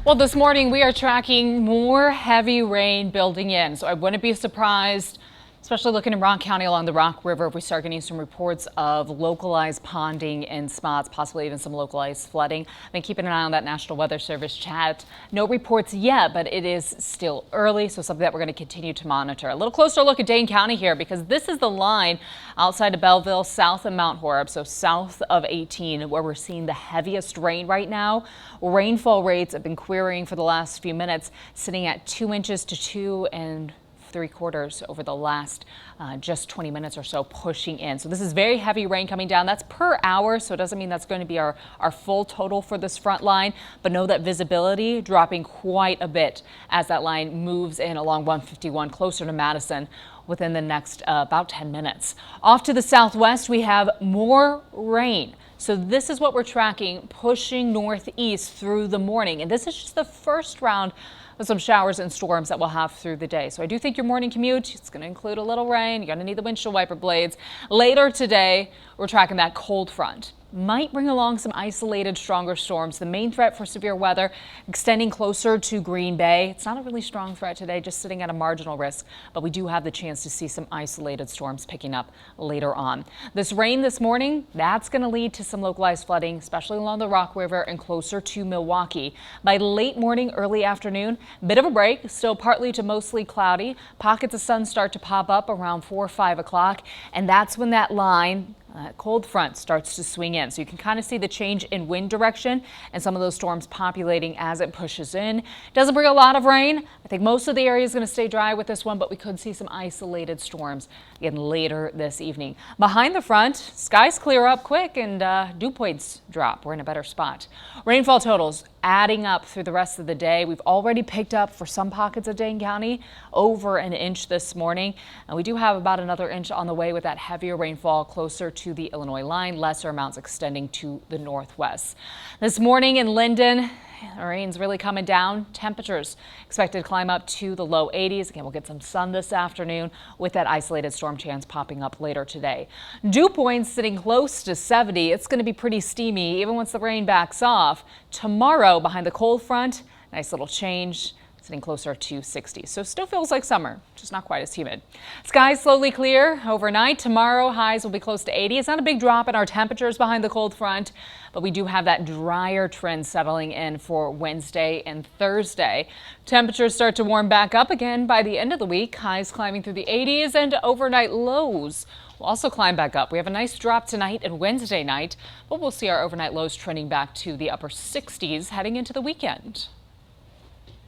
Well, this morning we are tracking more heavy rain building in, so I wouldn't be surprised, especially looking in Rock County along the Rock River, if we start getting some reports of localized ponding in spots, possibly even some localized flooding. I've been keeping an eye on that National Weather Service chat. No reports yet, but it is still early, so something that we're going to continue to monitor. A little closer look at Dane County here, because this is the line outside of Belleville, south of Mount Horeb, so south of 18, where we're seeing the heaviest rain right now. Rainfall rates have been querying for the last few minutes, sitting at 2 inches to 2.75 over the last just 20 minutes or so, pushing in. So this is very heavy rain coming down. That's per hour, so it doesn't mean that's going to be our full total for this front line, but know that visibility dropping quite a bit as that line moves in along 151 closer to Madison within the next about 10 minutes. Off to the southwest, we have more rain. So this is what we're tracking, pushing northeast through the morning. And this is just the first round of some showers and storms that we'll have through the day. So I do think your morning commute, it's going to include a little rain. You're going to need the windshield wiper blades. Later today, we're tracking that cold front. Might bring along some isolated stronger storms. The main threat for severe weather extending closer to Green Bay. It's not a really strong threat today, just sitting at a marginal risk, but we do have the chance to see some isolated storms picking up later on. This rain this morning, that's going to lead to some localized flooding, especially along the Rock River and closer to Milwaukee. By late morning, early afternoon, bit of a break, still partly to mostly cloudy. Pockets of sun start to pop up around 4 or 5 o'clock, and that's when that line cold front starts to swing in. So you can kind of see the change in wind direction and some of those storms populating as it pushes in. Doesn't bring a lot of rain. I think most of the area is going to stay dry with this one, but we could see some isolated storms again later this evening. Behind the front, skies clear up quick and dew points drop. We're in a better spot. Rainfall totals adding up through the rest of the day. We've already picked up for some pockets of Dane County over an inch this morning, and we do have about another inch on the way with that heavier rainfall closer to the Illinois line, lesser amounts extending to the northwest. This morning in Linden, the rain's really coming down. Temperatures expected to climb up to the low 80s. Again, we'll get some sun this afternoon with that isolated storm chance popping up later today. Dew points sitting close to 70. It's going to be pretty steamy even once the rain backs off. Tomorrow behind the cold front, nice little change, sitting closer to 60. So still feels like summer, just not quite as humid. Skies slowly clear overnight. Tomorrow highs will be close to 80. It's not a big drop in our temperatures behind the cold front, but we do have that drier trend settling in for Wednesday and Thursday. Temperatures start to warm back up again by the end of the week. Highs climbing through the 80s, and overnight lows will also climb back up. We have a nice drop tonight and Wednesday night, but we'll see our overnight lows trending back to the upper 60s heading into the weekend.